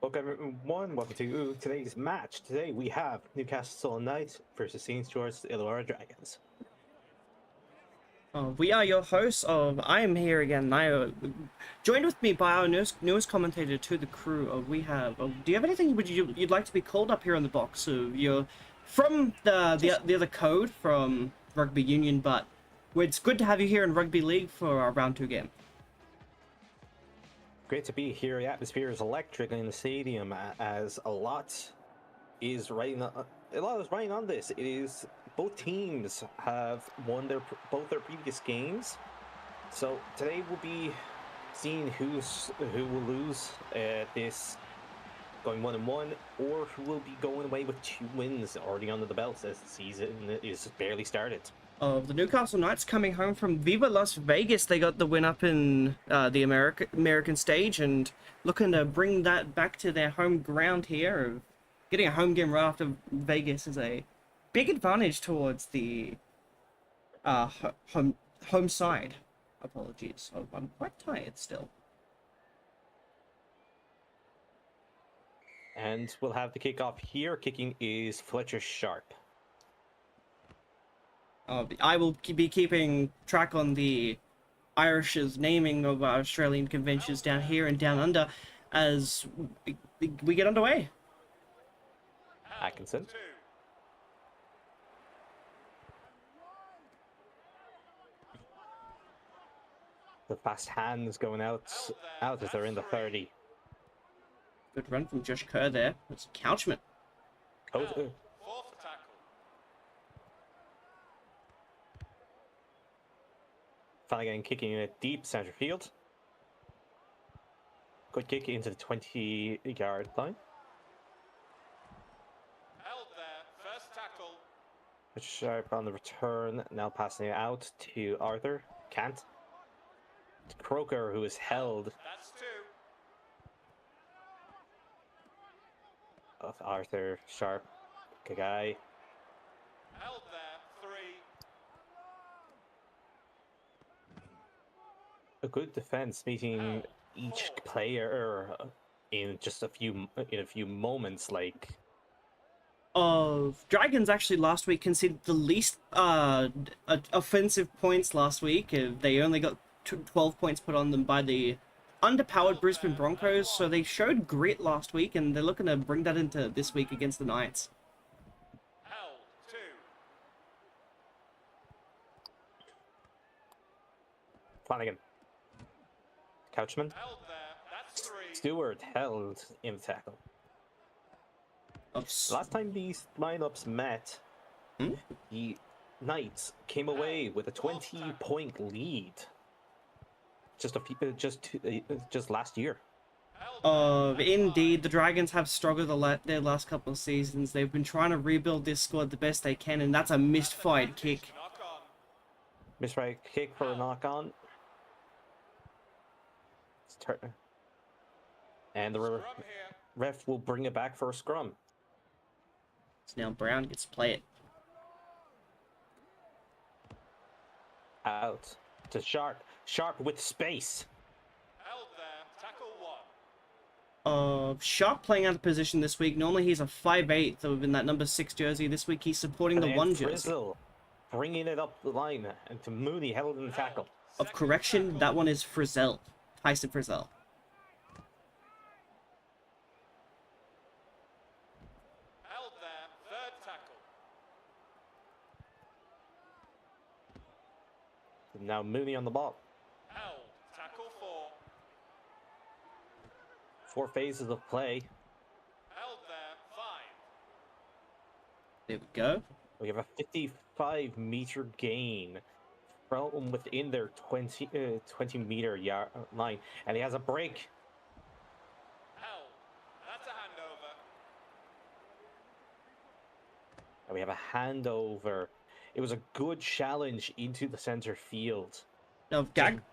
Welcome everyone, welcome to today's match. Today we have Newcastle Knights versus St. George's Illawarra Dragons. We are your hosts of I Am Here Again. Joined with me by our newest commentator to the crew. We have. Do you have anything you'd like to be called up here on the box? You're from the other code from Rugby Union, but it's good to have you here in Rugby League for our round 2 game. Great to be here. The atmosphere is electric in the stadium as a lot is riding on this. It is both teams have won both their previous games, so today we'll be seeing who will lose this going 1-1, or who will be going away with 2 wins already under the belt as the season is barely started. The Newcastle Knights coming home from Viva Las Vegas. They got the win up in the American stage and looking to bring that back to their home ground here. Getting a home game right after Vegas is a big advantage towards the home side. Apologies, I'm quite tired still. And we'll have the kickoff here. Kicking is Fletcher Sharp. I will be keeping track on the Irish's naming of our Australian conventions down here and down under as we get underway. Atkinson. The fast hands going out as they're in the 30. Good run from Josh Kerr there. It's Couchman. Flanagan kicking in a deep center field. Good kick into the 20-yard line. Held there, first tackle. Sharp on the return, now passing it out to Arthur. Can't. To Croker, who is held. That's 2. Of Arthur, Sharp, Kagai. Held there, 3. A good defense, meeting each player in just a few moments. Like Dragons actually last week conceded the least offensive points last week. They only got 12 points put on them by the underpowered Brisbane Broncos, so they showed grit last week, and they're looking to bring that into this week against the Knights. Held 2. Flanagan. Couchman. Held there, that's 3. Stewart held in the tackle. Last time these lineups met, the Knights came away with a 20-point lead. Just last year. Indeed, the Dragons have struggled their last couple of seasons. They've been trying to rebuild this squad the best they can, and that's a misfired kick. Misfired kick for a knock-on. And the ref will bring it back for a scrum. So now Brown gets to play it. Out to Sharp. Sharp with space. Held there, tackle 1. Sharp playing out of position this week. Normally he's a 5'8" in that number 6 jersey. This week he's supporting the 1 jersey. Frizzle bringing it up the line, and to Mooney held in the tackle. Of correction, that one is Frizzell. Tyson Frizzell. Held there, third tackle. Now Mooney on the ball. Held, tackle 4. 4 phases of play. Held there, 5. There we go. We have a 55-meter gain from within their 20-meter line, and he has a break. Held. That's a handover. And we have a handover. It was a good challenge into the center field. Now,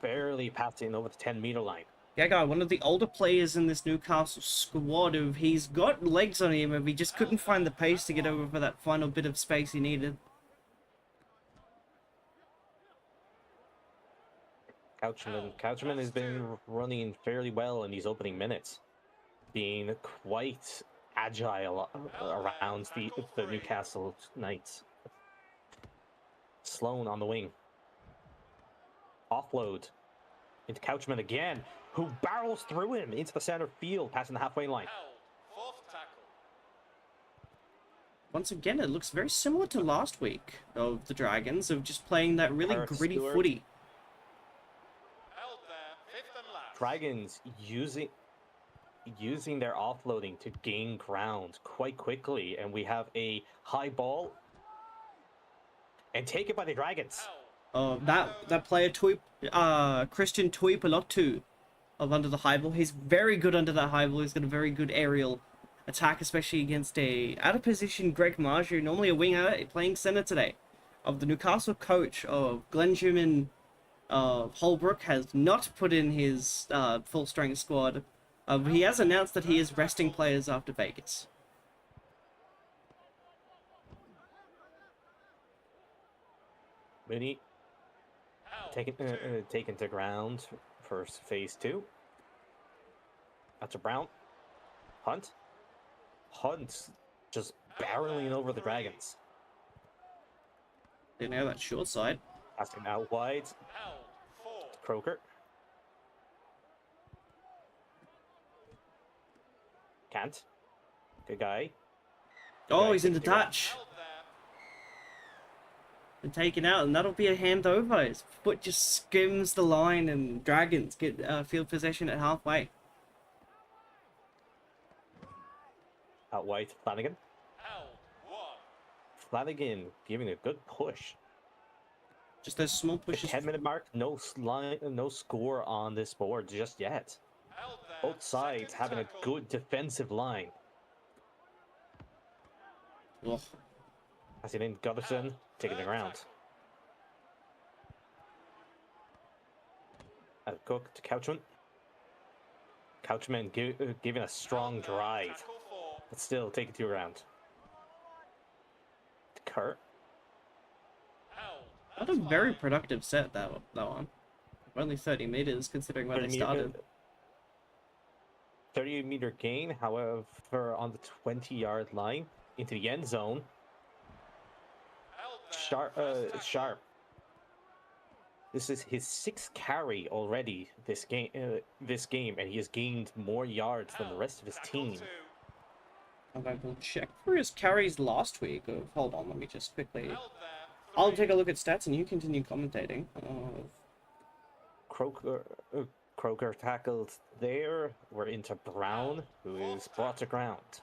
Barely passing over the 10-meter line. Gagai, one of the older players in this Newcastle squad, he's got legs on him, and he just couldn't find the pace to get over for that final bit of space he needed. Couchman has been running fairly well in these opening minutes. being quite agile around the Newcastle Knights. Sloan on the wing. Offload into Couchman again, who barrels through him into the center field, passing the halfway line. Held. Fourth tackle. Once again, it looks very similar to last week of the Dragons, of just playing that really Kurt gritty Stewart. footy. Held there. Fifth and last. Dragons using their offloading to gain ground quite quickly, and we have a high ball and taken by the Dragons. Held. That player Christian Tuipulotu of under the high ball. He's very good under that high ball. He's got a very good aerial attack, especially against a out of position Greg Marju, normally a winger, playing center today. Of the Newcastle coach of Glenjuman Holbrook has not put in his full strength squad. He has announced that he is resting players after Vegas. Mooney Held. taken to ground for phase 2. That's a Brown. Hunt just barreling over the Dragons. Didn't know that short side. Passing out wide. Held. Four. Croker. Can't. Good guy. Oh, he's in the taken to ground. touch. Held there. And taken out, and that'll be a handover. His foot just skims the line, and Dragons get field possession at halfway. Out wide, Flanagan. Held. One. Flanagan giving a good push. Just those small The pushes. 10-minute mark, no score on this board just yet. Held there. Both sides Second having a tackle. good defensive line. Ugh. As in Goodison taking the Third ground. tackle. Cook to Couchman. Couchman giving a strong Held there. drive, Tackle 4. but still taking to ground. To Kurt. Held. Not a very productive set, that one. Only 30 meters, considering where they 30 started. 30-meter gain, however, on the 20-yard line into the end zone. Held there. First tackle. Sharp. This is his 6th carry already this game, and he has gained more yards than the rest of his Tackle team. 2. I'm going to check for his carries last week. Hold on, let me just quickly. Held there. I'll 3. take a look at stats and you continue commentating. Croker tackled there. We're into Brown, who is brought to ground.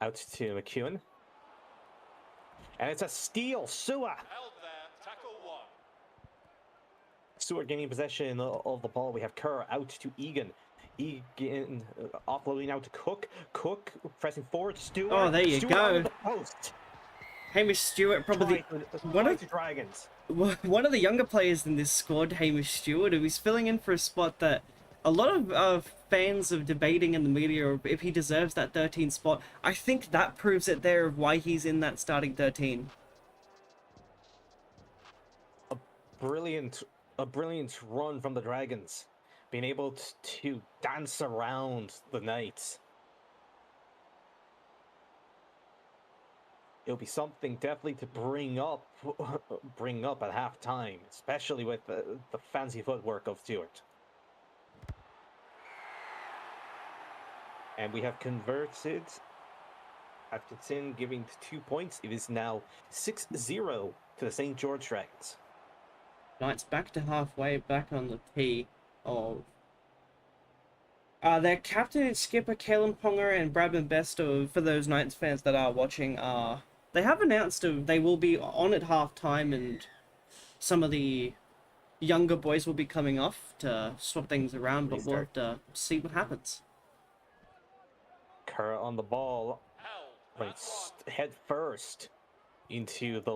Out to McEwen. And it's a steal. Sua! Held there. Tackle 1. Stewart gaining possession of the ball. We have Kerr out to Egan. Egan offloading out to Cook. Cook pressing forward. Stewart. Oh, there you Stewart go. on the post. Hamish Stewart, probably one of the Dragons. one of the younger players in this squad, Hamish Stewart, who is filling in for a spot that a lot of fans are debating in the media if he deserves that 13 spot. I think that proves it there of why he's in that starting 13. A brilliant run from the Dragons, being able to dance around the Knights. It'll be something definitely to bring up at halftime, especially with the fancy footwork of Stewart. And we have converted Atkinson, giving 2 points. It is now 6-0 to the St. George Dragons. Knights back to halfway, back on the tee of their captain and skipper, Kalen Ponga and Bradman Besto, for those Knights fans that are watching, they have announced they will be on at halftime, and some of the younger boys will be coming off to swap things around, but we'll have to see what happens. Kerr on the ball, Held. went That's 1. head first into the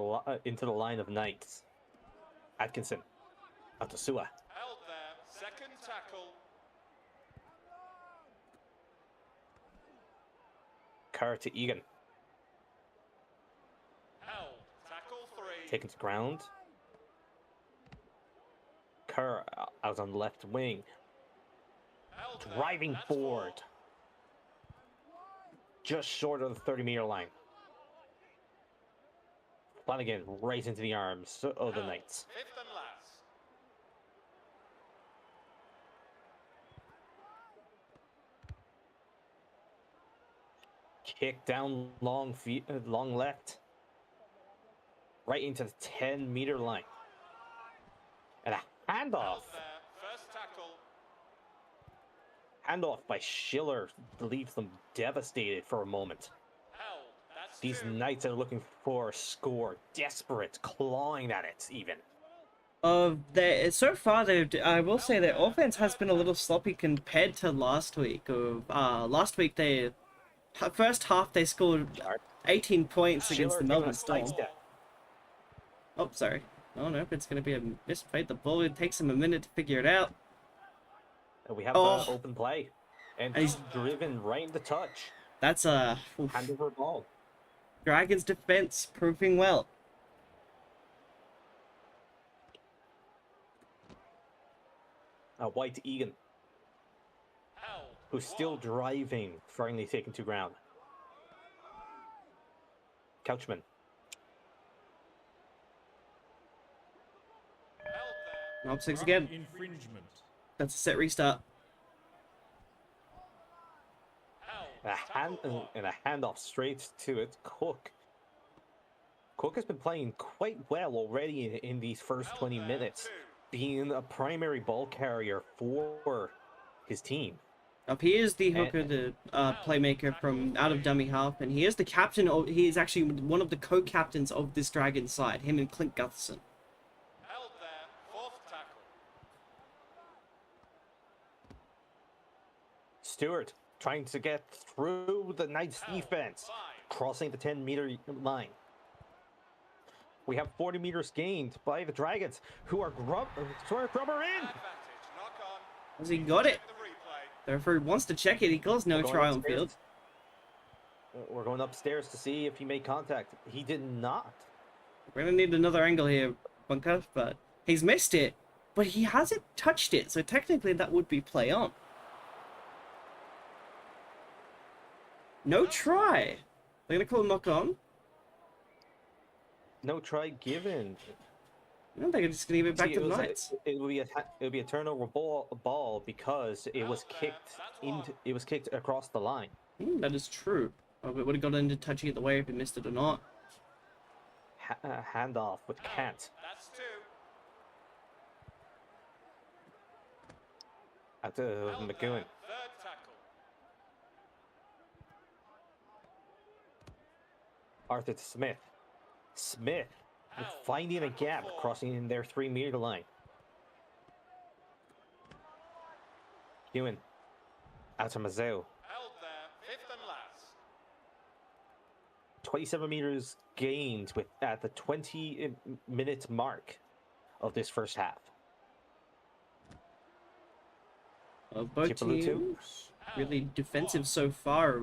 line of Knights. Atkinson out to Sua. Held there. Second tackle. Kerr to Egan, Held. Tackle 3. taken to ground. Kerr out on the left wing. Held Held there. driving That's forward. four. Just short of the 30-meter line. Flanagan right into the arms of the Held. Knights. Fifth and last. Kick down long long left. Right into the 10-meter line. And a handoff. Held there. First tackle. Handoff by Schiller leaves them devastated for a moment. Held. That's These two. Knights are looking for a score, desperate, clawing at it even. So far, I will say their offense has been a little sloppy compared to last week. Last week, first half they scored 18 points against Schiller the taking a Melbourne Storm. sidestep. Oh, sorry. Oh no, it's gonna be a misplay. The ball, it takes him a minute to figure it out. And we have Oh. open play. And And he's driven right into touch. That's oof. Hand over ball. Dragons defense proving well. White Egan, Held. who's still driving, finally taken to ground. Couchman. Held there. Knob six again. Infringement. That's a set restart. Held. And a handoff straight to it. Cook. Cook has been playing quite well already in these first 20 minutes, being a primary ball carrier for his team. Up he is the hooker, the playmaker from out of dummy half, and he is the captain. He is actually one of the co-captains of this Dragon side. Him and Clint Gutherson. Held there. Fourth tackle. Stewart trying to get through the Knights defense, crossing the 10-meter line. We have 40 meters gained by the Dragons, who are grubber in. Advantage. Knock on. Has he got it? Check the replay. The referee wants to check it. He calls no We're going try on upstairs. field. We're going upstairs to see if he made contact. He did not. We're gonna need another angle here, Bunker, but he's missed it. But he hasn't touched it, so technically that would be play on. No try. They're gonna call a knock on. No try given. No, they're just gonna give it back See, to the was Knights. it would be a turnover ball because it was kicked across the line. That is true. Oh, it would have got into touching it the way if he missed it or not. Handoff with Kant. That's two. Out to Held McEwen. there. Third tackle. Arthur to Smith. Smith finding a gap, crossing in their 3-meter line. Ewan. Out to Mazzeo. Held there. Fifth and last. 27 meters gained at the 20-minute mark of this first half. Both Tipalutu. teams really defensive so far.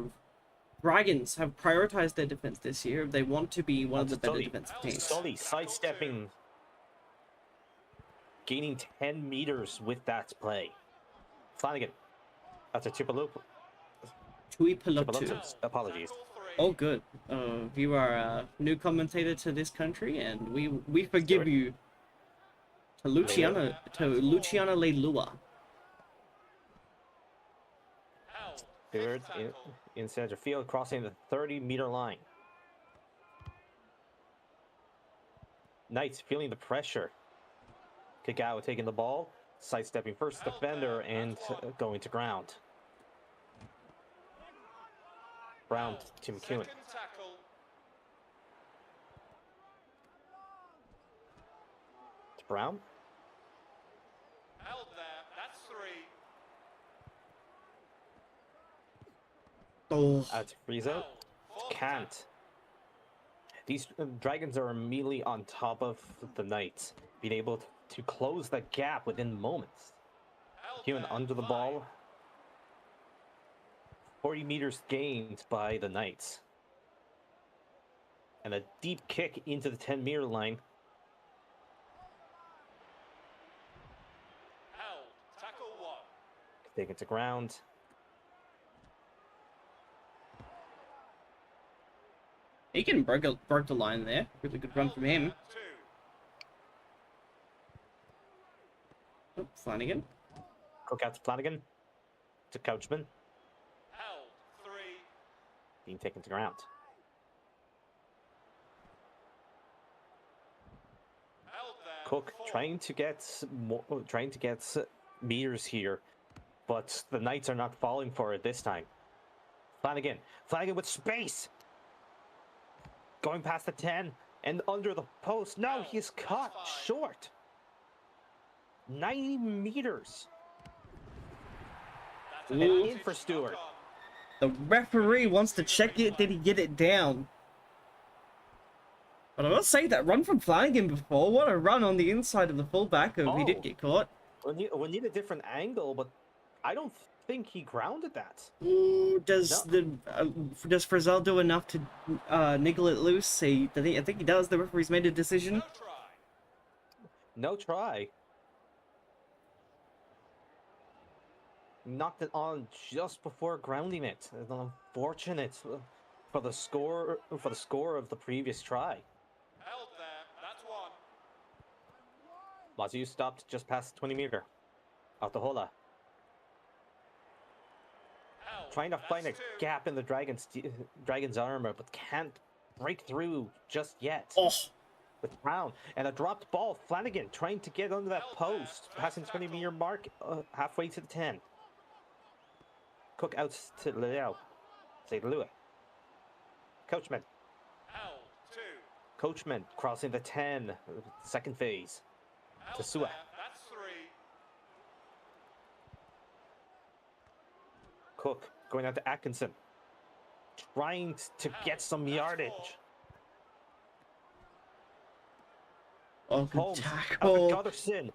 Dragons have prioritized their defense this year. They want to be one of the better Sully. defensive teams. Sully sidestepping, gaining 10 meters with that play. Flanagan. That's a Tuipulotu. Tuipulotu. Apologies. Tackle three. Oh, good. You are a new commentator to this country, and we forgive you. To Luciana Leilua. Held. Stewart Fifth in, tackle. in center field, crossing the 30-meter line. Knights feeling the pressure. Kagawa taking the ball, sidestepping first defender and going to ground. Brown to McEwen. Second tackle. To Brown. Held there. That's three. Oh, Out to Frizo. Held. Fourth Can't. These Dragons are immediately on top of the Knights, being able to close that gap within moments. tackle. Hewan Held there. under the Five. ball. 40 meters gained by the Knights. And a deep kick into the 10-meter line. Held. Tackle one. Taken to ground. He can broke the line there. Really good run from him. Oh, Flanagan. Cook out to Flanagan. To Coachman. Held 3. Being taken to ground. Held there. Cook 4. trying to get meters here, but the Knights are not falling for it this time. Flanagan with space. Going past the 10 and under the post. No, he's caught short. 90 meters. That's And Ooh. in for Stewart. The referee wants to check it. Did he get it down? But I will say that run from Flanagan before. What a run on the inside of the fullback. Oh, he did Oh. get caught. We need a different angle, but I don't think he grounded that. Ooh, does Frizzell do enough to niggle it loose? I think he does. The referee's made a decision. No try. No try. Knocked it on just before grounding it. It's unfortunate for the score of the previous try. Held there. That's 1. Wazoo stopped just past 20 meter. Altahola Held. trying to find a That's 2. gap in the Dragon's armor, but can't break through just yet. Oh, With Brown and a dropped ball. Flanagan trying to get under that post, passing 20-meter mark halfway to the 10. Cook out to Leo. Say Lua. Coachman. Held 2. Coachman crossing the 10. Second phase. Held To Sua. there. That's 3. Cook going out to Atkinson. Trying to get some yardage. oh, good Holmes out to tackle. Gutherson. Held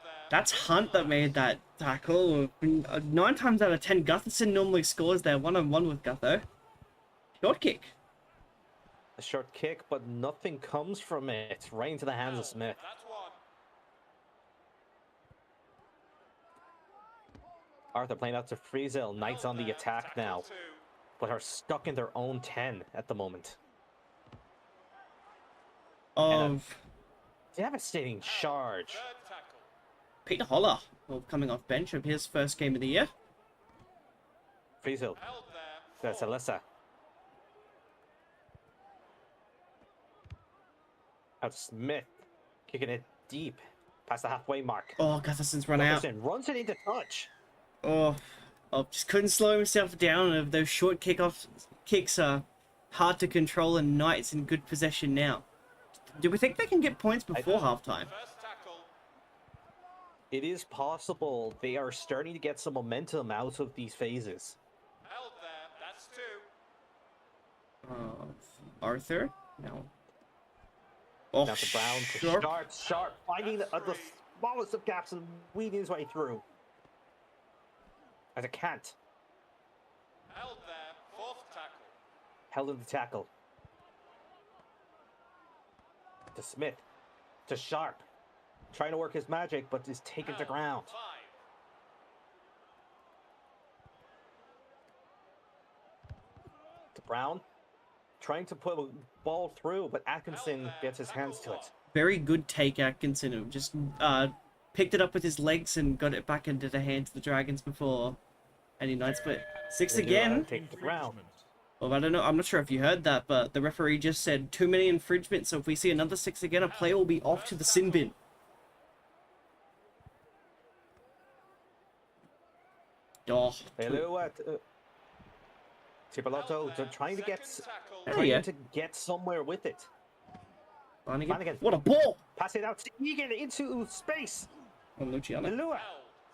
there. That's Hunt that made that tackle. 9 times out of 10, Gutherson normally scores there one-on-one with Gutho. Short kick. A short kick, but nothing comes from it. Right into the hands of Smith. That's 1. Arthur playing out to Friesel. Knights on the attack now, but are stuck in their own 10 at the moment. Of Devastating charge. Third tackle. Peter Holler, coming off bench of his first game of the year. Friesel. Held there. That's 4. Alyssa. Out Smith. Kicking it deep. Past the halfway mark. Oh, Gutherson's run out. Gutherson runs it into touch. Oh, just couldn't slow himself down. Of those short kicks are hard to control, and Knights in good possession now. Do we think they can get points before halftime? First tackle. It is possible. They are starting to get some momentum out of these phases. Held there. That's 2. Arthur? No. Oh, Now to Brown to Sharp, finding the smallest of gaps and weaving his way through. As a can't. Held there. 4th tackle. Held in the tackle. To Smith. To Sharp. Trying to work his magic, but is taken to Held. ground. 5. To Brown. Trying to put a ball through, but Atkinson gets his hands to it. very good take, Atkinson, who just picked it up with his legs and got it back into the hands of the Dragons before any Knights. But 6 They do, again. take the ground. Well, I don't know. I'm not sure if you heard that, but the referee just said too many infringements. So if we see another 6 again, a player will be off to the sin bin. Oh, Hello at Tipolotto. They're trying to get There you go. somewhere with it. Flanagan. Flanagan. What a ball! Pass it out to Egan into space. Oh, Luciano. Lua.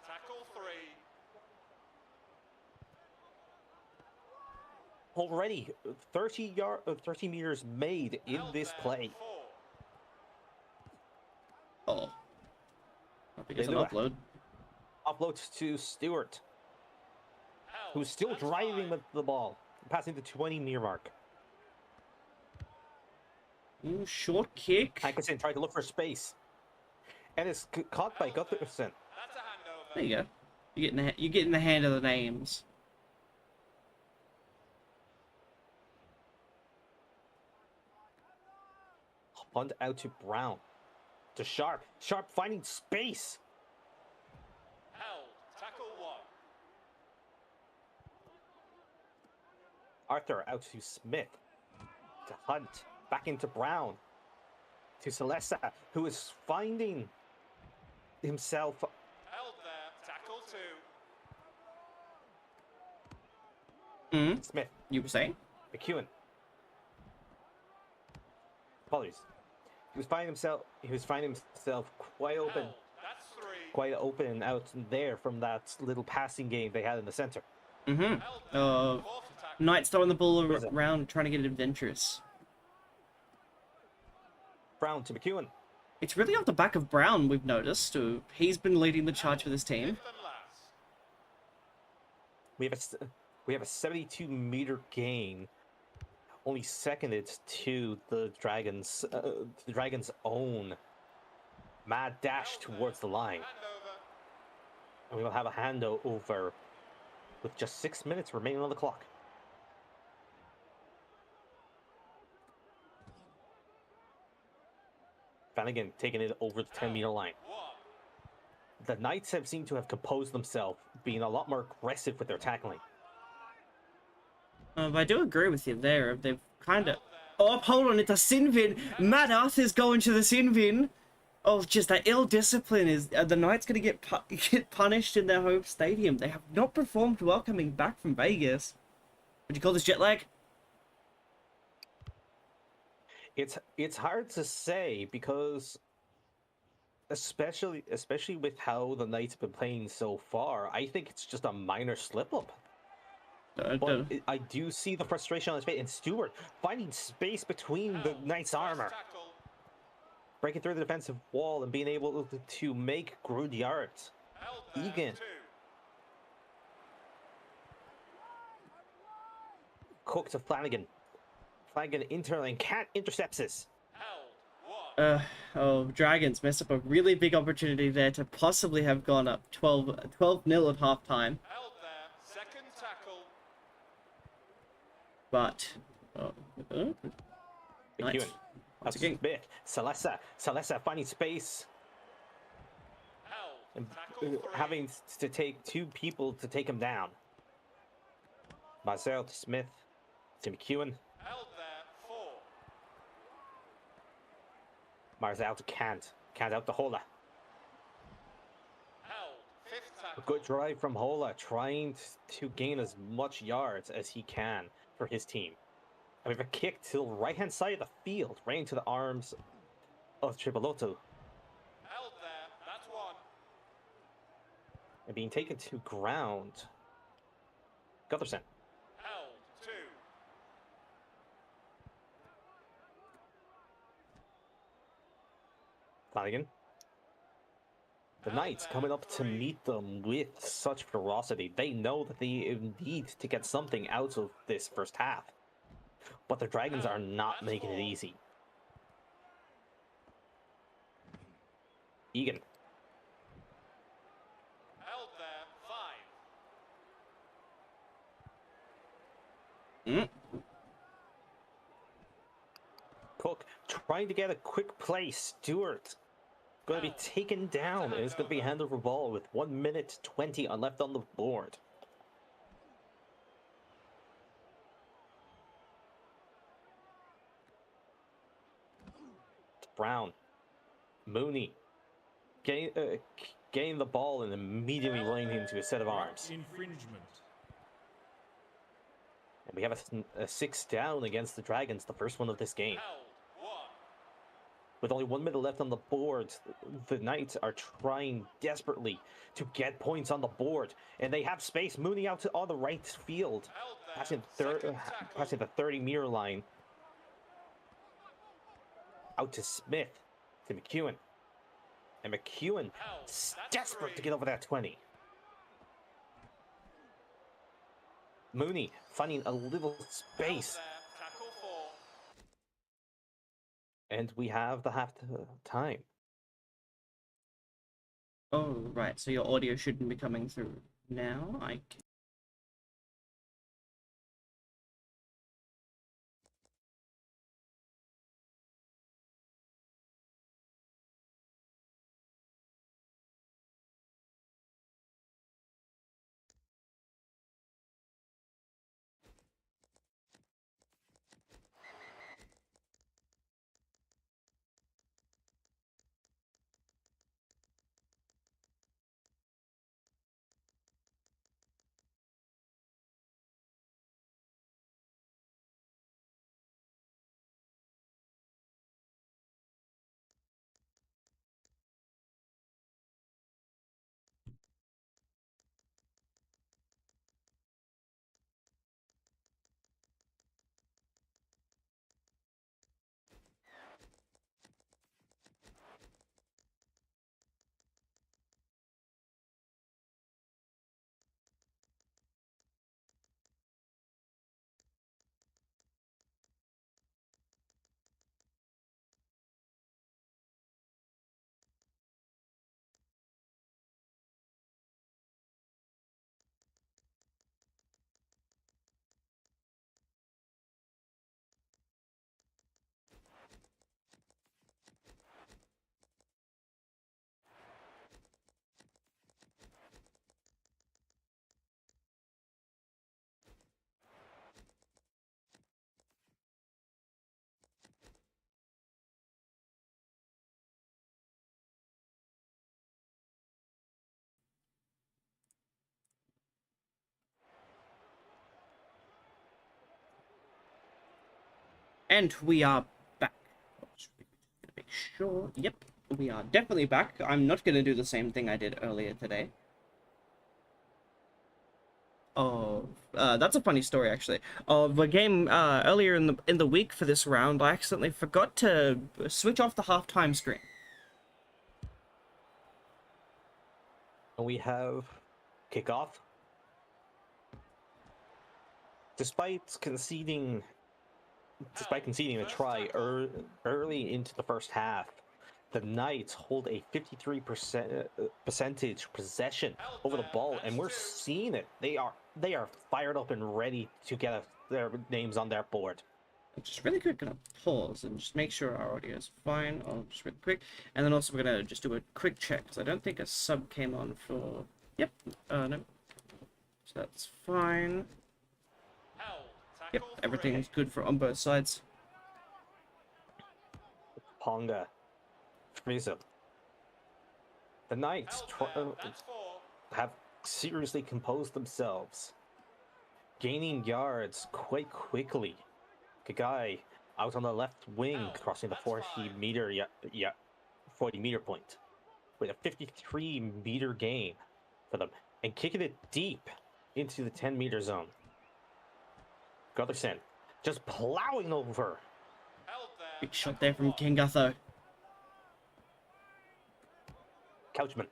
Tackle 3. Already 30 meters made in this play. 4. Oh. I think it's an Lua. upload. Uploads to Stewart, who's still That's driving 5. with the ball, passing the 20 near mark. Ooh, short kick. Atkinson tried to look for space, and is caught by Gutherson. That's a handover. There you go. You're getting the hand of the names. Hunt out to Brown. To Sharp. Sharp finding space. Held. Tackle 1. Arthur out to Smith. To Hunt. Back into Brown. To Celesta, who is finding himself. Held there. Tackle 2. Smith. You were saying? McEwen. Apologies. He was finding himself quite open. Held. That's 3. Quite open out there from that little passing game they had in the center. Mm-hmm. Held there. Fourth tackle. Knight's throwing the ball Where's it? around, trying to get it adventurous. Brown to McEwen. It's really off the back of Brown, we've noticed. He's been leading the charge for this team. 5th and last. We have a 72-meter gain, only seconded to the Dragons' own mad dash towards the line. Handover. And we will have a handover with just 6 minutes remaining on the clock. Flanagan taking it over the 10-meter line. 1. The Knights have seemed to have composed themselves, being a lot more aggressive with their tackling. But I do agree with you there. They've kind of... Oh, hold on, it's a sin bin. Matt Arthur's going to the sin bin. Oh, just that ill discipline is... the Knights going to get punished in their home stadium. They have not performed well coming back from Vegas. Would you call this jet lag? It's hard to say because, especially with how the Knights have been playing so far, I think it's just a minor slip up. But I do see the frustration on his face. And Stewart finding space between the Knights' armor, Tackle. breaking through the defensive wall and being able to make good yards. Held there. Egan 2. Cook to Flanagan. Flanagan internally and Cat intercepts this. Held. 1. Oh, Dragons messed up a really big opportunity there to possibly have gone up 12-0 at halftime. Held there. Second tackle. But... Knights. McEwen. Once again. Smith. Celesta finding space. Held. And Tackle 3. having to take 2 people to take him down. Marcel to Smith to McEwen. Held there. 4. Marcel to Kant. Kant out to Hola. Held. 5th A tackle. good drive from Hola, trying to gain as much yards as he can for his team. And we have a kick to the right-hand side of the field, right into the arms of Tripolotto, Held there. That's 1. and being taken to ground. Gutherson. Held. 2. Flanagan. The Knights coming up to meet them with such ferocity. They know that they need to get something out of this first half. But the Dragons are not making it easy. Egan. Held there. 5. Cook trying to get a quick play. Stewart going to be taken down, and it's going to be hand over ball with 1 minute 20 left on the board. Brown. Mooney. Getting the ball and immediately running into a set of arms. Infringement. And we have a 6 down against the Dragons, the first one of this game. Held. 1. With only 1 minute left on the board, the Knights are trying desperately to get points on the board. And they have space. Mooney out on the right field. Held there. Passing the 30-meter line. Out to Smith. To McEwen. And McEwen desperate to get over that 20. Mooney finding a little space. Tackle 4. And we have the half time. Oh, right. So your audio shouldn't be coming through now. And we are back. Just gonna make sure. Yep, we are definitely back. I'm not gonna do the same thing I did earlier today. Oh, that's a funny story actually. The game earlier in the week for this round, I accidentally forgot to switch off the halftime screen. And we have kickoff. Despite conceding a try early into the first half, the Knights hold a 53% percentage possession over the ball, and we're seeing it. They are fired up and ready to get their names on their board. I'm just really quick gonna pause and just make sure our audio is fine. I'll just really quick, and then also we're gonna just do a quick check because I don't think a sub came on for. Yep. No. So that's fine. Yep, everything's good for on both sides. Ponga, Frieza. The Knights have seriously composed themselves, gaining yards quite quickly. Kagai out on the left wing, crossing the 40-meter point with a 53-meter gain for them, and kicking it deep into the 10-meter zone. Gutherson just plowing over. Big shot there from King Gutho. Couchman.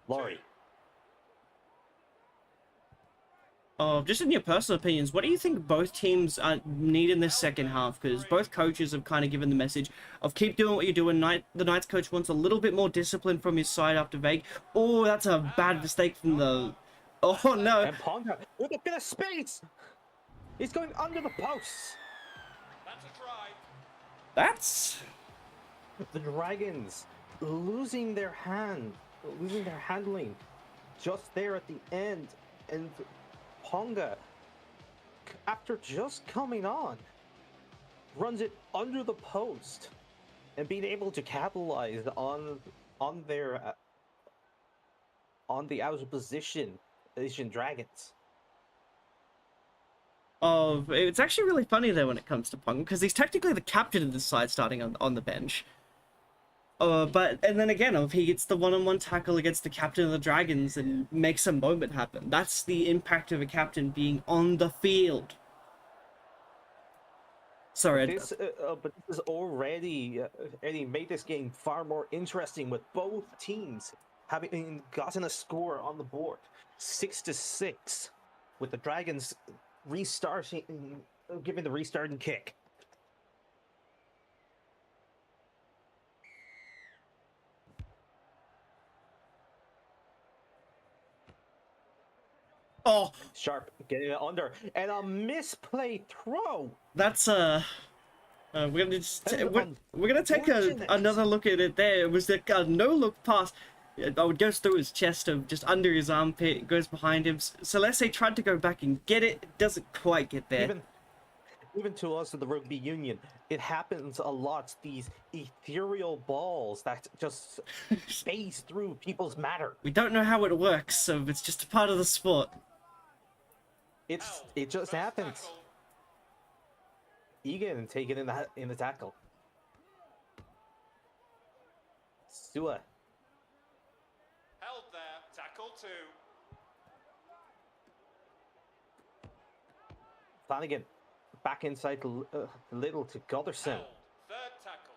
Laurie. Just in your personal opinions, what do you think both teams need in this second half? Because both coaches have kind of given the message of keep doing what you're doing. The Knights coach wants a little bit more discipline from his side after Veg. Oh, that's a bad mistake from the... Oh, no. And Ponga with a bit of space. He's going under the posts. That's a try. That's... The Dragons losing their handling just there at the end. And Ponga, after just coming on, runs it under the post and being able to capitalize on the out of position Asian Dragons. It's actually really funny though when it comes to Pong, because he's technically the captain of the side starting on the bench. And then again, if he gets the one-on-one tackle against the captain of the Dragons and makes a moment happen, that's the impact of a captain being on the field. Sorry. But this has already made this game far more interesting, with both teams having gotten a score on the board, 6-6, with the Dragons giving the restarting kick. Oh, Sharp getting it under, and a misplay throw. that's we're gonna just That was we're gonna take unfortunate. another look at it. There it was the no look pass. Oh, it goes through his chest, of just under his armpit, goes behind him. Celeste tried to go back and get it, doesn't quite get there. Even to us in the rugby union, it happens a lot. These ethereal balls that just phase through people's matter. We don't know how it works, so it's just a part of the sport. It just First happens. tackle. Egan taken in the tackle. Sua Held there. Tackle 2. Flanagan back inside Little to Goderson. Held. Third tackle.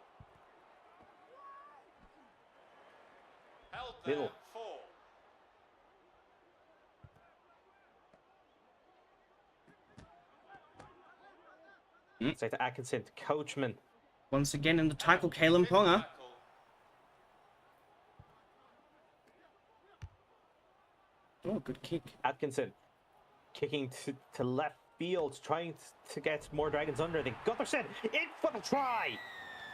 Held there. Little. 4. Inside to Atkinson to Coachman. Once again in the tackle, Kalen Fifth Ponga. tackle. Oh, good kick. Atkinson kicking to left field, trying to get more Dragons under. Then Goderson in for the try.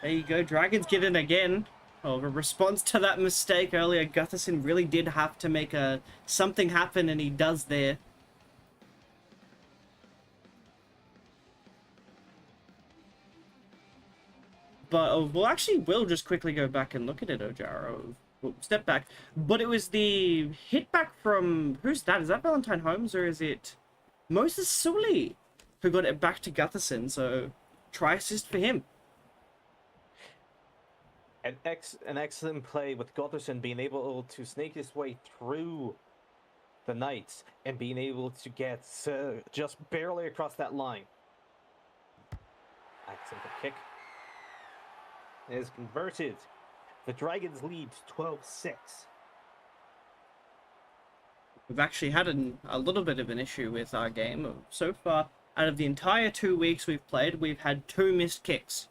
There you go, Dragons get in again. Oh, a response to that mistake earlier, Gutherson really did have to make something happen, and he does there. But we'll just quickly go back and look at it, Ojaro. Well, step back. But it was the hit back from... Who's that? Is that Valentine Holmes, or is it Moses Sully who got it back to Gutherson? So, try assist for him. An excellent play with Goderson being able to snake his way through the Knights and being able to get just barely across that line. Excellent kick. It is converted. The Dragons lead 12-6. We've actually had a little bit of an issue with our game. So far, out of the entire 2 weeks we've played, we've had 2 missed kicks.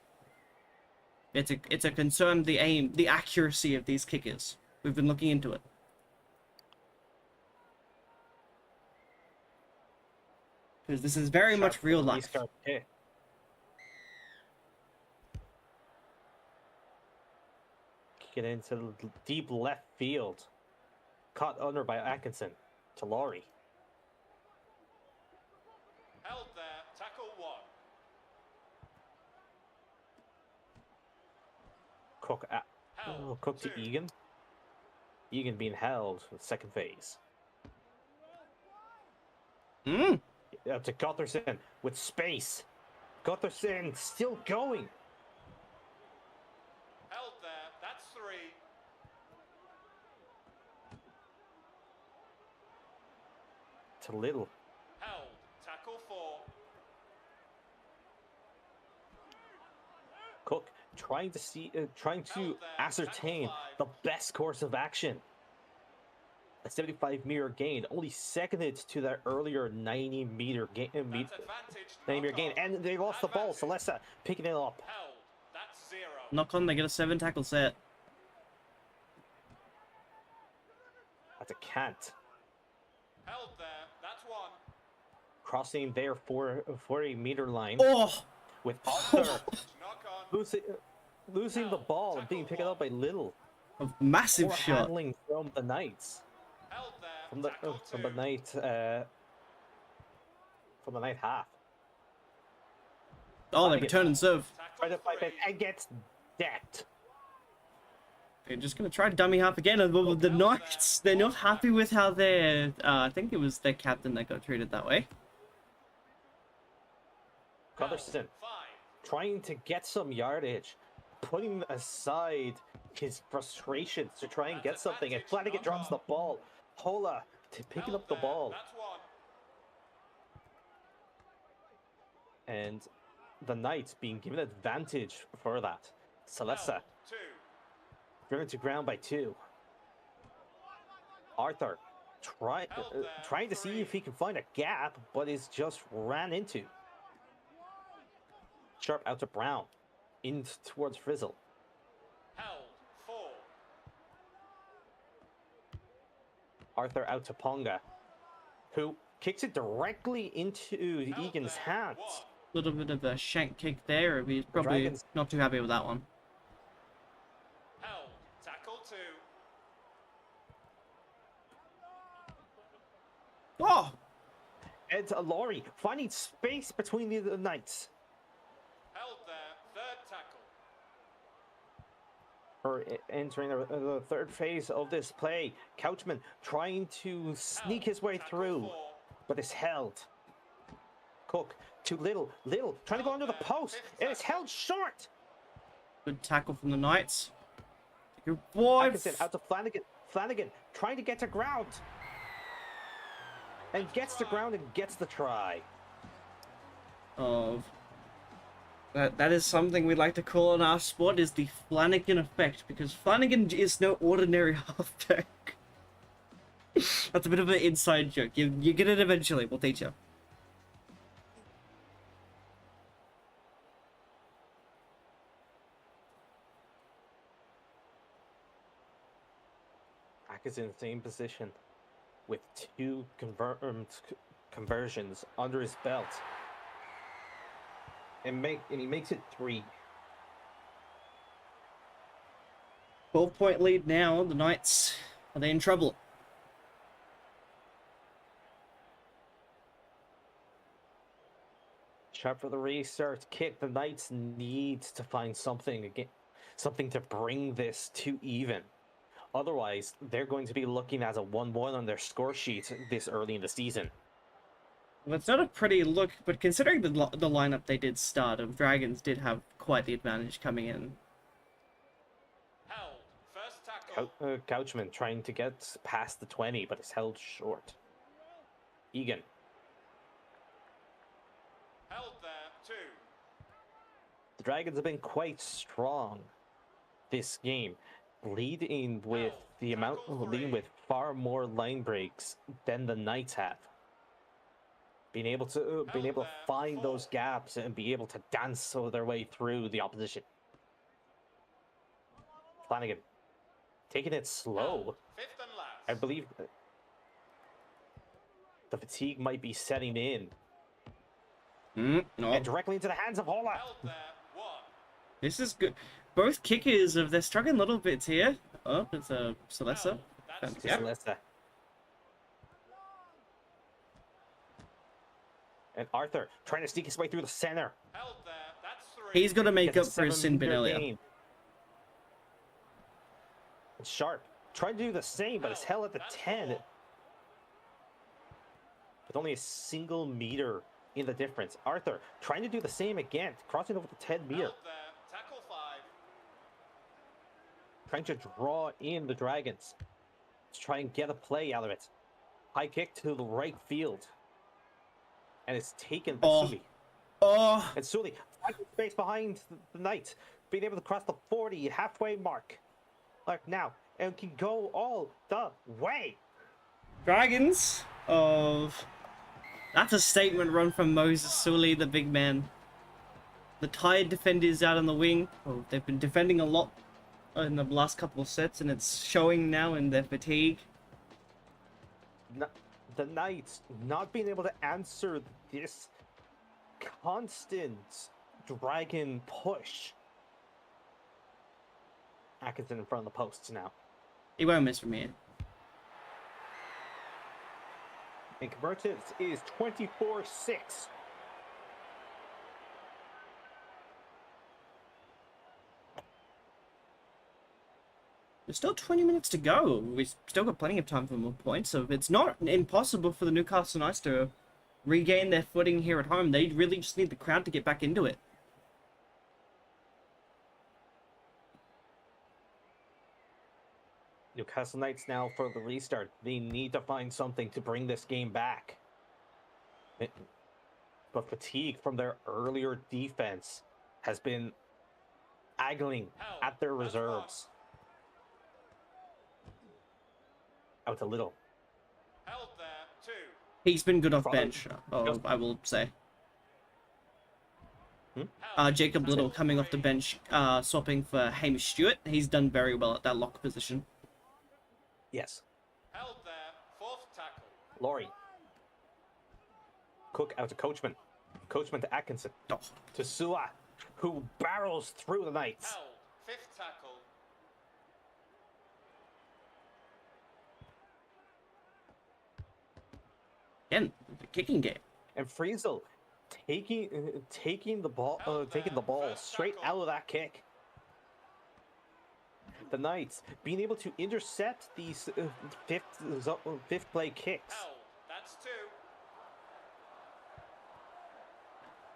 It's a concern, the accuracy of these kickers. We've been looking into it. Because this is very much real life. Kick it into the deep left field. Caught under by Atkinson to Laurie. Held there. Tackle 1. Cook to Two. Egan. Egan being held in the second phase. Mm. To Gutherson with space. Gutherson still going. Held there. That's 3. To Little. Held. Tackle 4. Cook trying to ascertain the best course of action. A 75-meter gain, only seconded to that earlier 90-meter gain. That's advantage. 90-meter gain, knock on. and they lost the ball. Advantage. Celesta picking it up. Held. That's 0. Knock on, they get a 7 tackle set. That's a Cant. Held there. That's 1. Crossing their 40-meter line Oh! with Arthur Knock on. losing the ball and being picked up by Little. A massive Poor shot. handling from the Knights. Held there. From the Tackle 2. from the Knight half. Oh, they return and serve. Try to Tackle fight 3. back and gets decked. They're just gonna try dummy half again. And the Knights, they're not happy with how their I think it was their captain that got treated that way. Gutherson 5. trying to get some yardage, putting aside his frustrations to try and get something, and Flanagan drops the ball. Hola picking up the ball, That's 1. and the Knights being given advantage for that. Celesta Held. 2. driven to ground by 2. Arthur trying to see if he can find a gap, but is just ran into. Sharp out to Brown, in towards Frizzle. Held. 4. Arthur out to Ponga, who kicks it directly into Held Egan's there, hands. one. Little bit of a shank kick there. He's The probably Dragons, not too happy with that one. Held. Tackle 2. Oh! and Laurie finding space between the Knights. Held there. Third tackle. Entering the third phase of this play. Couchman trying to sneak his way through, but is held. Cook to Little. Little trying to go under the post. It is held short. Good tackle from the Knights. Good boy. Atkinson out to Flanagan. Flanagan trying to get to ground. And gets to ground and gets the try. Of that is something we like to call in our sport is the Flanagan effect, because Flanagan is no ordinary halfback. That's a bit of an inside joke. You get it eventually. We'll teach you. Is in the same position with 2 confirmed conversions under his belt, and he makes it 3. 12-point lead now. The Knights, are they in trouble? Sharp for the restart kick. The Knights need to find something again, something to bring this to even. Otherwise, they're going to be looking at a 1-1 on their score sheet this early in the season. Well, it's not a pretty look, but considering the lineup they did start, Dragons did have quite the advantage coming in. Held. First tackle. Couchman trying to get past the 20, but is held short. Egan. Held there. 2. The Dragons have been quite strong this game, leading with far more line breaks than the Knights have. Being able to find those gaps and be able to dance their way through the opposition. Flanagan taking it slow. Fifth and last. I believe the fatigue might be setting in. No. And directly into the hands of Hola. Held there. 1. This is good. Both kickers, they're struggling little bits here. Oh, it's a Celesta. That's Yeah. Celesta. And Arthur trying to sneak his way through the center. Held there. That's 3. He's got to make Gets up for his sin bit earlier. gain. And Sharp trying to do the same, but it's held at the 10. With only a single meter in the difference. Arthur trying to do the same again, crossing over the 10 meter. Held there. Tackle 5. Trying to draw in the Dragons. To try and get a play out of it. High kick to the right field. And it's taken by Oh. Sully. Oh, And Sully finding space behind the Knight, being able to cross the 40 halfway mark. Like now, and can go all the way. Dragons of... That's a statement run from Moses Sully, the big man. The tired defenders out on the wing. Oh, they've been defending a lot in the last couple of sets, and it's showing now in their fatigue. The Knights not being able to answer this constant Dragon push. Atkinson in front of the posts now. He won't miss from here. And converted is 24-6. There's still 20 minutes to go. We've still got plenty of time for more points, so it's not impossible for the Newcastle Knights to regain their footing here at home. They really just need the crowd to get back into it. Newcastle Knights now for the restart. They need to find something to bring this game back. But fatigue from their earlier defense has been angling at their reserves. Out a little. Held there. 2. He's been good off Probably- bench, I will say. Held. Jacob Little coming off the bench, swapping for Hamish Stewart. He's done very well at that lock position. Yes. Held there. Fourth tackle. Laurie Cook out to Coachman. Coachman to Atkinson. Oh, To Sua, who barrels through the Knights. Held. Fifth tackle. again, the kicking game. And Friesel taking the ball straight out of that kick. The Knights being able to intercept these fifth play kicks. Held. That's two.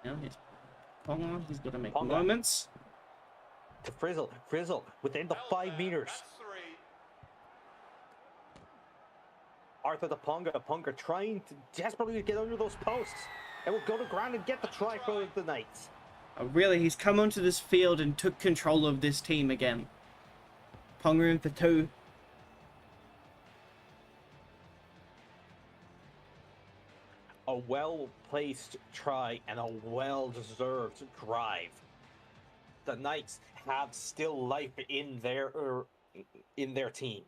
Now he's Ponga. He's got to make Ponga. moments. To Frizzle. Frizzle within the Held 5 there. meters. That's three. Arthur to Ponga. Ponga trying to desperately get under those posts. And will go to ground and get the try for the Knights. Really, he's come onto this field and took control of this team again. Ponga in for 2. A well-placed try and a well-deserved drive. The Knights have still life in their team.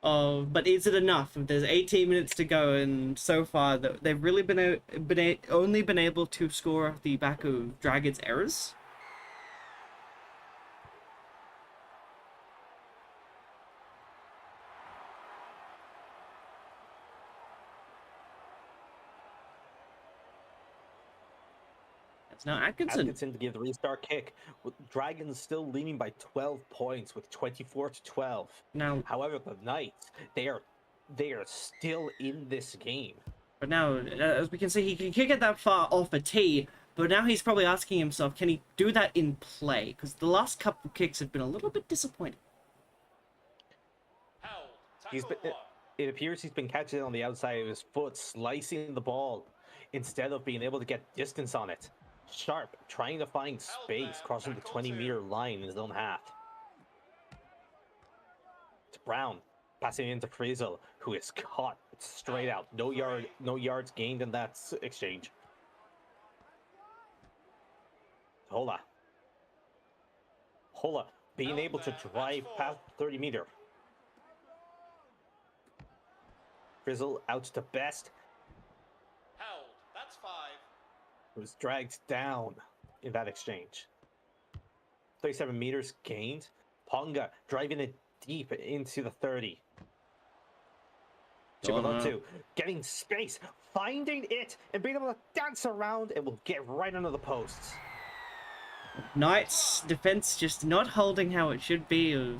But is it enough? There's 18 minutes to go, and so far they've really only been able to score off the back of Dragon's errors. It's now Atkinson. Atkinson to give the restart kick. With Dragons still leading by 12 points with 24-12. Now, However, the Knights, they are still in this game. but now, as we can see, he can kick it that far off a tee, but now he's probably asking himself, can he do that in play? Because the last couple of kicks have been a little bit disappointing. Held. He's Tackle been, one. it appears he's been catching it on the outside of his foot, slicing the ball instead of being able to get distance on it. Sharp trying to find space, crossing the 20-meter line in his own half. To Brown, passing into Frizzle, who is caught straight out. No yards gained in that exchange. Hola being able to drive past 30-meter. Frizzle out to Best, Held. That's five. was dragged down in that exchange. 37 meters gained. Ponga driving it deep into the 30. Chibalatu getting space, finding it, and being able to dance around. It will get right under the posts. Knights defense just not holding how it should be.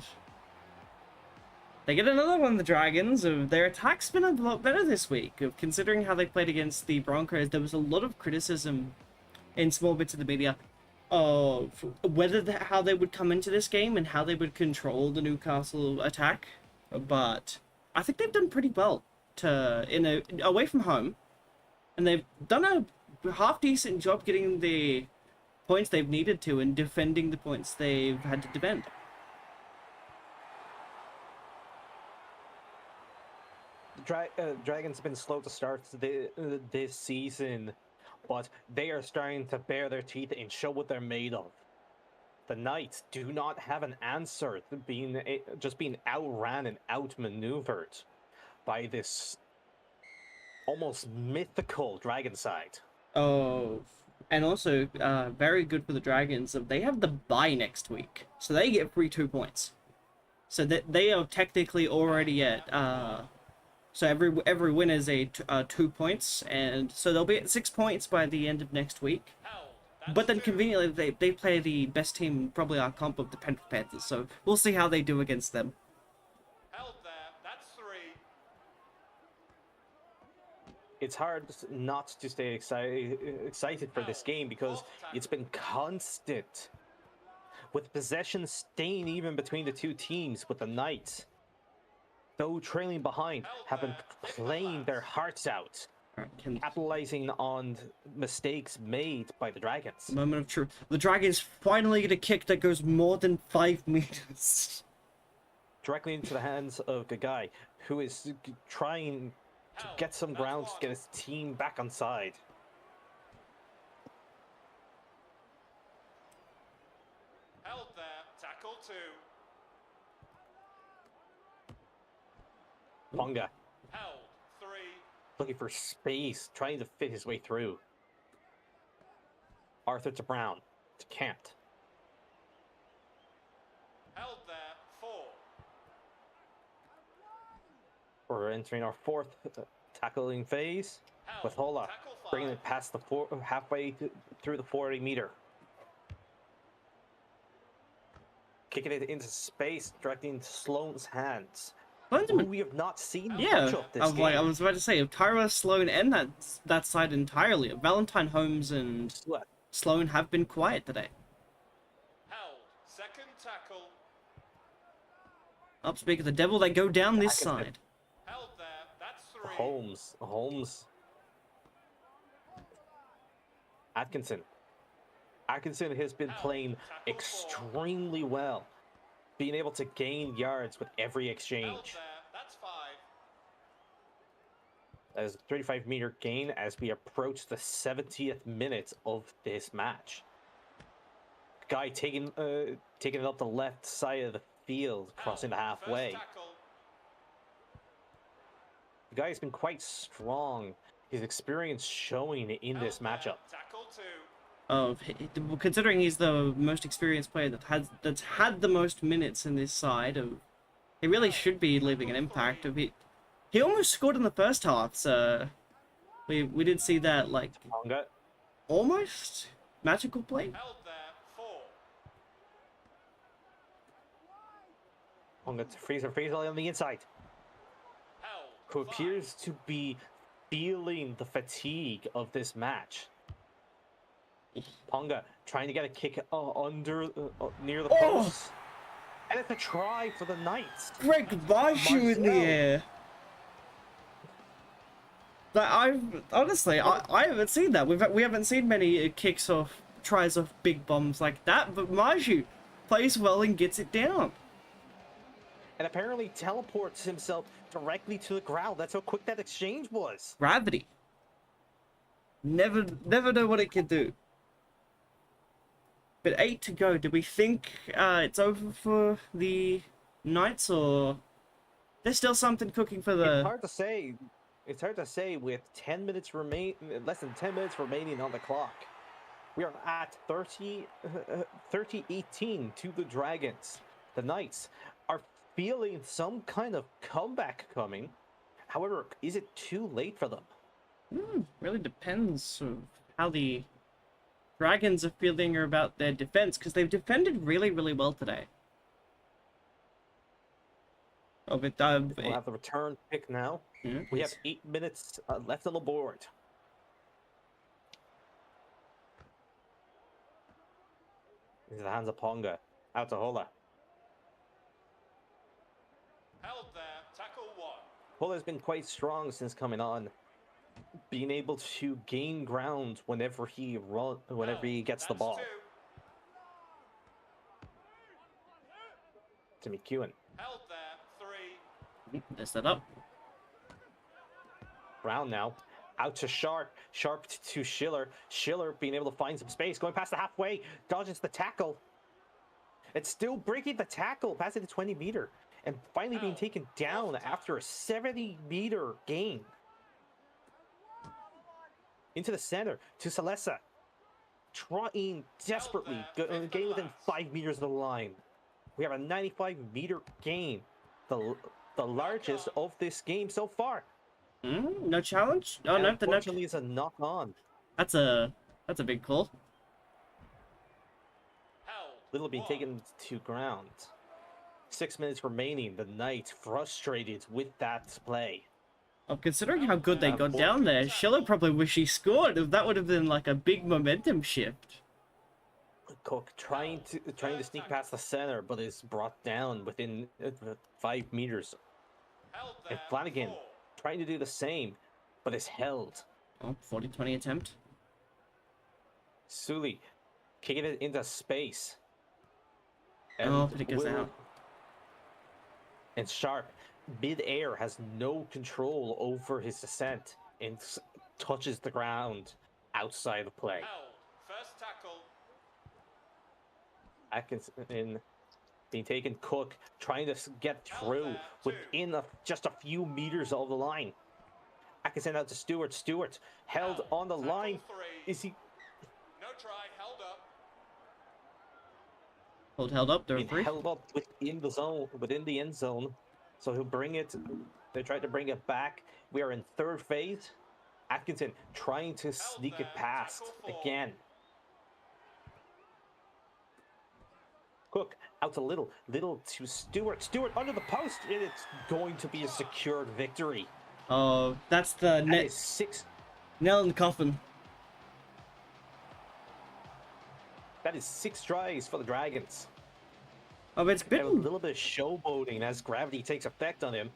They get another one of the Dragons. Their attack's been a lot better this week. Considering how they played against the Broncos, there was a lot of criticism in small bits of the media of how they would come into this game and how they would control the Newcastle attack. But I think they've done pretty well away from home, and they've done a half-decent job getting the points they've needed to and defending the points they've had to defend. Dragons have been slow to start this season, but they are starting to bare their teeth and show what they're made of. The Knights do not have an answer to just being outran and outmaneuvered by this almost mythical Dragon side. Oh, and also very good for the Dragons. They have the bye next week, so they get free 2 points. So that they are technically already at. So every win is 2 points, and so they'll be at 6 points by the end of next week. Held. But then conveniently, they play the best team, probably our comp of the Penrith Panthers. So we'll see how they do against them. Held there. That's three. It's hard not to stay excited for this game because it's been constant, with possession staying even between the two teams. With the Knights, though trailing behind, have been playing their hearts out, capitalizing on mistakes made by the Dragons. Moment of truth. The Dragons finally get a kick that goes more than 5 meters. Directly into the hands of Gagai, who is trying to get some ground to get his team back on side. Held there. Tackle two. Ponga. Held. 3. Looking for space, trying to fit his way through. Arthur to Brown, to Kent. Held there. 4. We're entering our fourth tackling phase with Held. Hola Tackle 5. bringing it past the halfway through the 40 meter. Kicking it into space, directing into Sloan's hands. Who we have not seen much Yeah, of this game. I was about to say, Tyra, Sloan, and that side entirely. Valentine, Holmes, and Sloan have been quiet today. Held. Second tackle. Up, speak of the devil, they go down this side. Held there. That's 3. Holmes. Atkinson has been playing extremely well, being able to gain yards with every exchange. Held there. That's 5. That is a 35-meter gain as we approach the 70th minute of this match. Guy taking it up the left side of the field, crossing the halfway. The guy has been quite strong. His experience showing in this matchup. Considering he's the most experienced player that's had the most minutes in this side, he really should be leaving an impact. He almost scored in the first half, so we did see that, like, almost magical play. Ponga to Fraser on the inside, who appears to be feeling the fatigue of this match. Ponga trying to get a kick under near the post. And it's a try for the Knights. Greg Barshu in the air. Like, I haven't seen that. We haven't seen many kicks off, tries off big bombs like that, but Marju plays well and gets it down. And apparently teleports himself directly to the ground. That's how quick that exchange was. Gravity. Never know what it can do. But 8 to go. Do we think it's over for the Knights, or there's still something cooking for the... It's hard to say. It's hard to say with less than 10 minutes remaining on the clock. We are at 30-18 to the Dragons. The Knights are feeling some kind of comeback coming. However, is it too late for them? Really depends on how the Dragons are feeling about their defense, because they've defended really, really well today. Oh, but we'll have the return pick now. Yeah, we have 8 minutes left on the board. Into the hands of Ponga. Out to Hola. Held there. Tackle 1. Hola's been quite strong since coming on, being able to gain ground whenever he gets the ball. 2. To McEwen. Held there. 3. Messed that up. Brown now. Out to Sharp. Sharp to Schiller. Schiller being able to find some space. Going past the halfway. Dodges the tackle. It's still breaking the tackle. Passing the 20-meter. And finally being taken down after a 70-meter gain. Into the center. To Salesa. Trying desperately. Getting within 5 meters of the line. We have a 95-meter gain. The largest of this game so far. No challenge? Oh, no, unfortunately, it's a knock on. That's a big call. Little being taken to ground. 6 minutes remaining. The Knights frustrated with that play. Oh, considering how good they got down there, Schiller probably wish he scored. If that would have been like a big momentum shift. Cook trying to sneak past the center, but is brought down within 5 meters. And Flanagan trying to do the same, but is held. Oh, 40-20 attempt. Sully kicking it into space. And but it goes out. And Sharp, mid-air, has no control over his descent and touches the ground outside of play. First tackle. Atkinson being taken. Cook trying to get through within just a few meters of the line. Atkinson out to Stewart. Stewart held Held. on the Tackle line. 3. Is he No try, held up. Held up, there are being three. held up within the zone, within the end zone? So he'll bring it. They tried to bring it back. We are in third phase. Atkinson trying to Held sneak there. it past Tackle 4. again. Cook out to Little. Little to Stewart. Stewart under the post. And it's going to be a secured victory. Oh, that's the That is 6. nail in the coffin. That is 6 tries for the Dragons. Oh, it's And a been, little bit of showboating as gravity takes effect on him.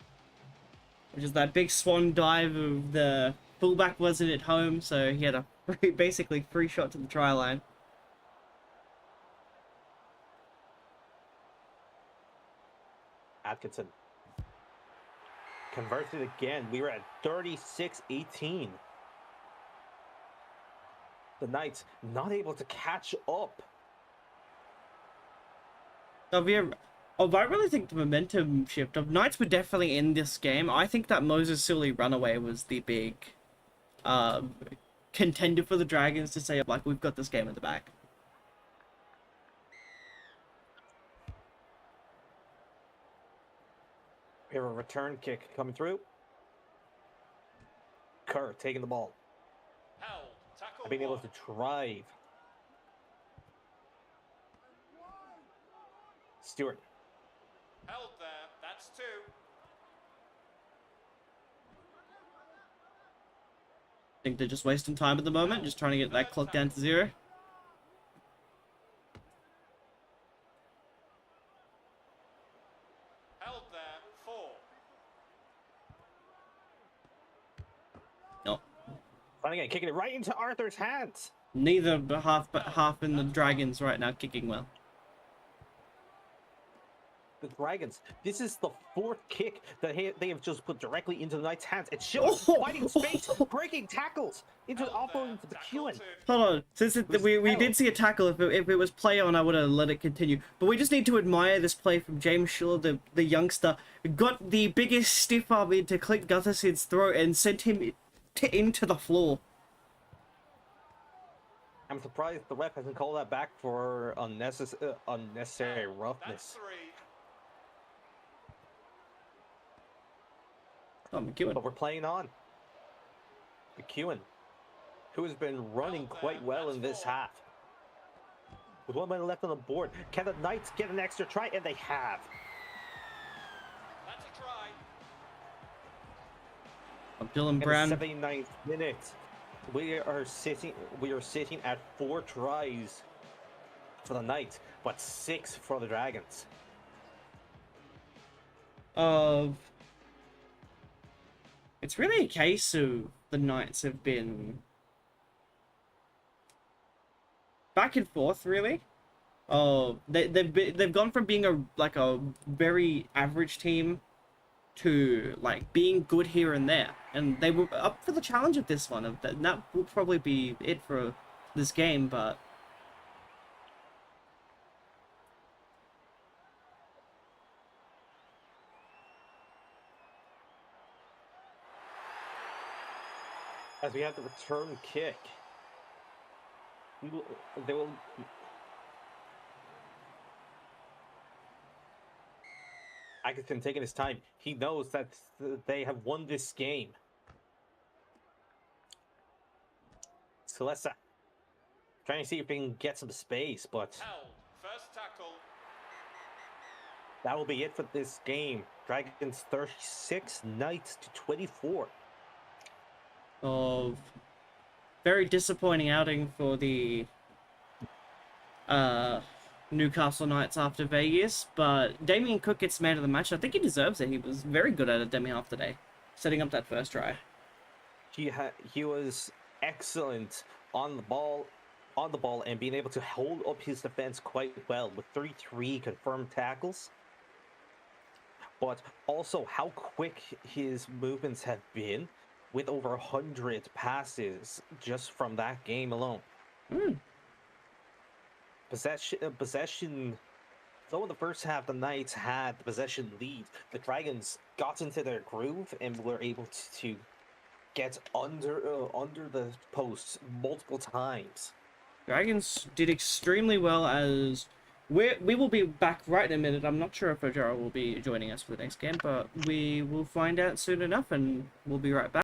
which is that big swan dive of the fullback wasn't at home, so he had a basically free shot to the try line. Atkinson converted again. We were at 36-18. The Knights not able to catch up. Oh, I really think the momentum shift of Knights were definitely in this game. I think that Moses Sully runaway was the big contender for the Dragons to say, like, we've got this game in the bag. We have a return kick coming through. Kerr taking the ball. Held. Tackle Being able 1. to drive. Stewart. Held there. That's 2. I think they're just wasting time at the moment, just trying to get that clock down to 0. Held there. 4. No, Finally kicking it right into Arthur's hands. neither but half in the Dragons right now kicking well. The Dragons. This is the 4th kick that they have just put directly into the Knights' hands. It's showing finding space, breaking tackles into the opponent to the McEwen. Hold on, since we did see a tackle, if it was play on, I would have let it continue. But we just need to admire this play from James Schiller, the youngster. Got the biggest stiff arm into Clint Guthersid's throat and sent him into the floor. I'm surprised the ref hasn't called that back for unnecessary roughness. That's 3. Oh, McEwen. But we're playing on. McEwen, who has been running quite well in this half. With 1 minute left on the board, can the Knights get an extra try? And they have. That's a try. Dylan In the Brown. 79th minute, we are sitting at 4 tries for the Knights, but 6 for the Dragons. It's really a case of the Knights have been back and forth, really. They've gone from being a very average team to like being good here and there, and they were up for the challenge of this one. And that will probably be it for this game, but. As we have the return kick, they will. Atkinson taking his time. He knows that they have won this game. Celesta trying to see if they can get some space, but Held. First tackle. that will be it for this game. Dragons 36, Knights to 24. Of very disappointing outing for the Newcastle Knights after Vegas, but Damien Cook gets man of the match. I think he deserves it. He was very good at it demi-half today, setting up that first try. He was excellent on the ball, and being able to hold up his defense quite well with 33 confirmed tackles. But also how quick his movements have been, with over 100 passes just from that game alone. Possession. So in the first half, the Knights had the possession lead. The Dragons got into their groove and were able to gets under the posts multiple times. Dragons did extremely well as we will be back right in a minute. I'm not sure if Ojaro will be joining us for the next game, but we will find out soon enough, and we'll be right back.